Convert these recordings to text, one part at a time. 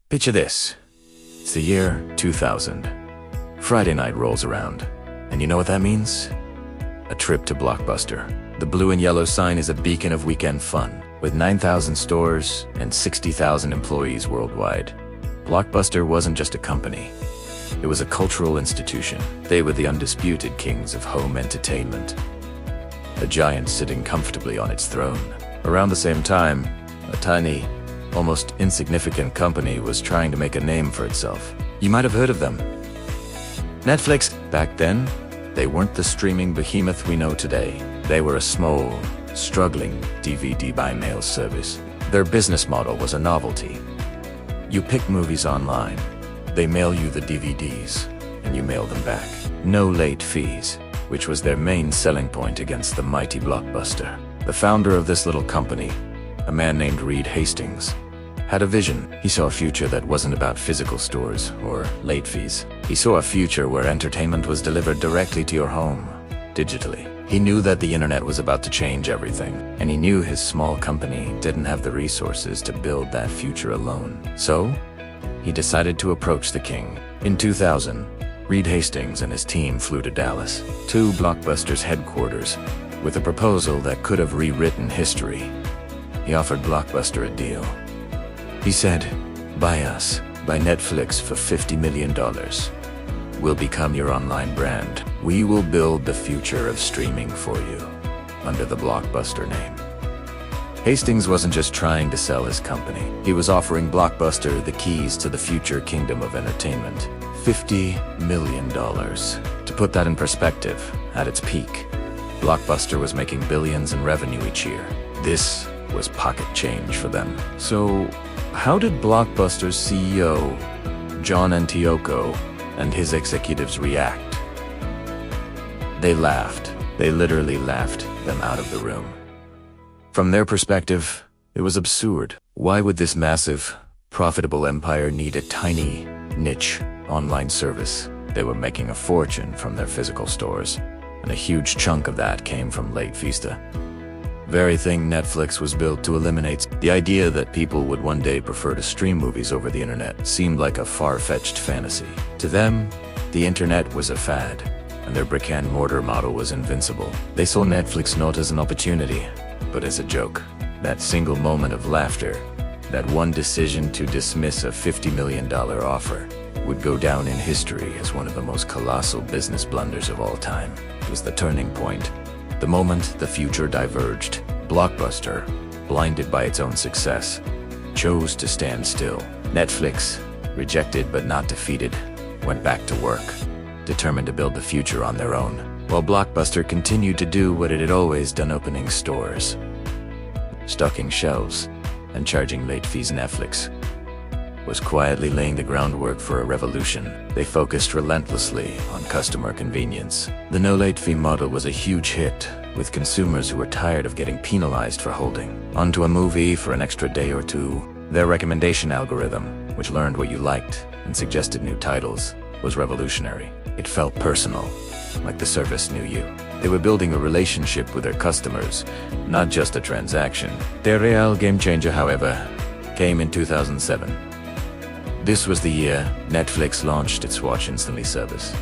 Picture this. It's the year 2000. Friday night rolls around. And you know what that means? A trip to Blockbuster. The blue and yellow sign is a beacon of weekend fun. With 9,000 stores and 60,000 employees worldwide, Blockbuster wasn't just a company. It was a cultural institution. They were the undisputed kings of home entertainment. A giant sitting comfortably on its throne. Around the same time, a tiny, almost insignificant company was trying to make a name for itself. You might have heard of them. Netflix. Back then, they weren't the streaming behemoth we know today. They were a small, struggling DVD by mail service. Their business model was a novelty. You pick movies online, they mail you the DVDs, and you mail them back. No late fees, which was their main selling point against the mighty Blockbuster. The founder of this little company, a man named Reed Hastings, had a vision. He saw a future that wasn't about physical stores or late fees. He saw a future where entertainment was delivered directly to your home, digitally. He knew that the internet was about to change everything, and he knew his small company didn't have the resources to build that future alone. So, he decided to approach the king. In 2000, Reed Hastings and his team flew to Dallas, to Blockbuster's headquarters, with a proposal that could have rewritten history. He offered Blockbuster a deal. He said, "Buy us, buy Netflix for $50 million. We'll become your online brand. We will build the future of streaming for you, under the Blockbuster name." Hastings wasn't just trying to sell his company. He was offering Blockbuster the keys to the future kingdom of entertainment. $50 million. To put that in perspective, at its peak, Blockbuster was making billions in revenue each year. This was pocket change for them. So, how did Blockbuster's CEO, John Antioco, and his executives react? They laughed. They literally laughed them out of the room. From their perspective, it was absurd. Why would this massive, profitable empire need a tiny, niche online service? They were making a fortune from their physical stores, and a huge chunk of that came from late fees. Very thing Netflix was built to eliminate. The idea that people would one day prefer to stream movies over the internet seemed like a far-fetched fantasy. To them, the internet was a fad, and their brick-and-mortar model was invincible. They saw Netflix not as an opportunity, but as a joke. That single moment of laughter, that one decision to dismiss a $50 million offer, would go down in history as one of the most colossal business blunders of all time. It was the turning point. The moment the future diverged, Blockbuster, blinded by its own success, chose to stand still. Netflix, rejected but not defeated, went back to work, determined to build the future on their own, while Blockbuster continued to do what it had always done, opening stores, stocking shelves, and charging late fees. Netflix was quietly laying the groundwork for a revolution. They focused relentlessly on customer convenience. The no-late fee model was a huge hit, with consumers who were tired of getting penalized for holding onto a movie for an extra day or two. Their recommendation algorithm, which learned what you liked and suggested new titles, was revolutionary. It felt personal, like the service knew you. They were building a relationship with their customers, not just a transaction. Their real game changer, however, came in 2007. This was the year Netflix launched its Watch Instantly service.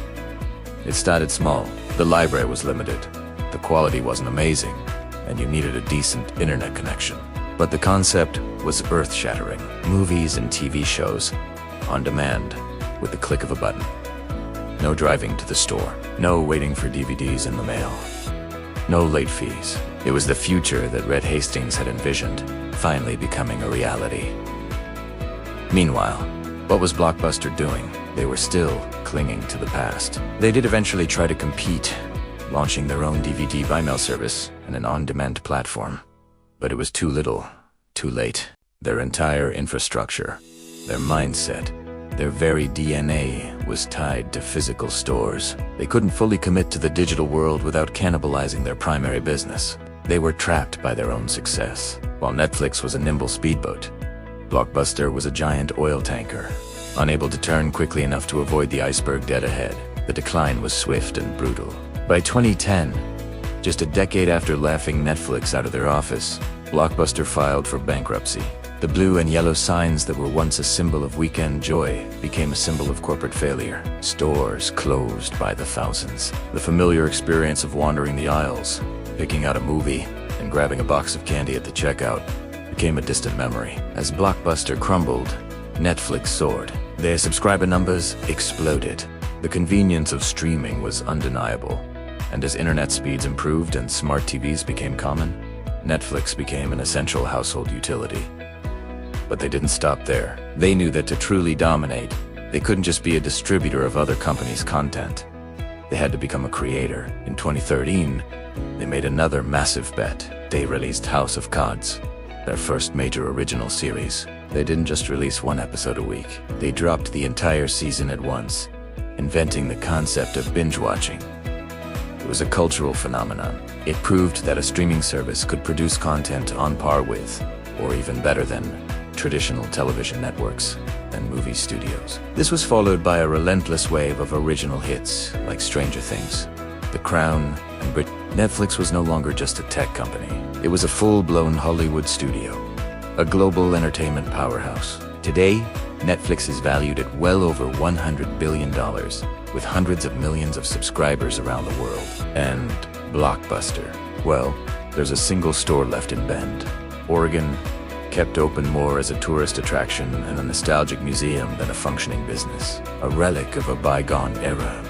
It started small. The library was limited. The quality wasn't amazing, and you needed a decent internet connection. But the concept was earth-shattering. Movies and TV shows, on demand, with the click of a button. No driving to the store. No waiting for DVDs in the mail. No late fees. It was the future that Reed Hastings had envisioned, finally becoming a reality. Meanwhile, what was Blockbuster doing? They were still clinging to the past. They did eventually try to compete, launching their own DVD by mail service and an on-demand platform. But it was too little, too late. Their entire infrastructure, their mindset, their very DNA was tied to physical stores. They couldn't fully commit to the digital world without cannibalizing their primary business. They were trapped by their own success. While Netflix was a nimble speedboat, Blockbuster was a giant oil tanker, unable to turn quickly enough to avoid the iceberg dead ahead. The decline was swift and brutal. By 2010, just a decade after laughing Netflix out of their office, Blockbuster filed for bankruptcy. The blue and yellow signs that were once a symbol of weekend joy became a symbol of corporate failure. Stores closed by the thousands. The familiar experience of wandering the aisles, picking out a movie, and grabbing a box of candy at the checkout became a distant memory. As Blockbuster crumbled, Netflix soared. Their subscriber numbers exploded. The convenience of streaming was undeniable. And as internet speeds improved and smart TVs became common, Netflix became an essential household utility. But they didn't stop there. They knew that to truly dominate, they couldn't just be a distributor of other companies' content. They had to become a creator. In 2013, they made another massive bet. They released House of Cards, their first major original series. They didn't just release one episode a week. They dropped the entire season at once, inventing the concept of binge-watching. It was a cultural phenomenon. It proved that a streaming service could produce content on par with, or even better than, traditional television networks and movie studios. This was followed by a relentless wave of original hits like Stranger Things, The Crown, and Netflix was no longer just a tech company. It was a full-blown Hollywood studio, a global entertainment powerhouse. Today, Netflix is valued at well over $100 billion, with hundreds of millions of subscribers around the world. And Blockbuster, well, there's a single store left in Bend, Oregon, kept open more as a tourist attraction and a nostalgic museum than a functioning business, a relic of a bygone era.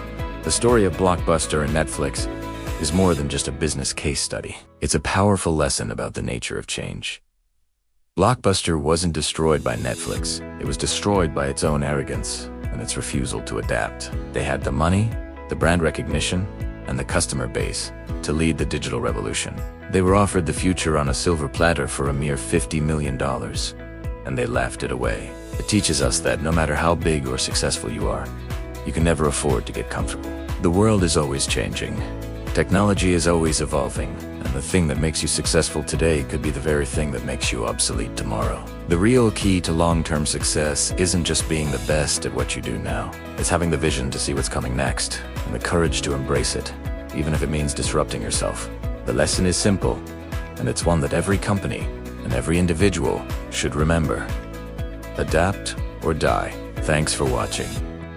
The story of Blockbuster and Netflix is more than just a business case study. It's a powerful lesson about the nature of change. Blockbuster wasn't destroyed by Netflix. It was destroyed by its own arrogance and its refusal to adapt. They had the money, the brand recognition, and the customer base to lead the digital revolution. They were offered the future on a silver platter for a mere $50 million, and they laughed it away. It teaches us that no matter how big or successful you are, you can never afford to get comfortable. The world is always changing. Technology is always evolving, and the thing that makes you successful today could be the very thing that makes you obsolete tomorrow. The real key to long-term success isn't just being the best at what you do now. It's having the vision to see what's coming next, and the courage to embrace it, even if it means disrupting yourself. The lesson is simple, and it's one that every company and every individual should remember. Adapt or die. Thanks for watching.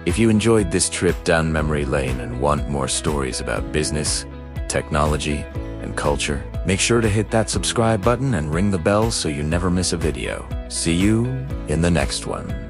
If you enjoyed this trip down memory lane and want more stories about business, technology, and culture, make sure to hit that subscribe button and ring the bell so you never miss a video. See you in the next one.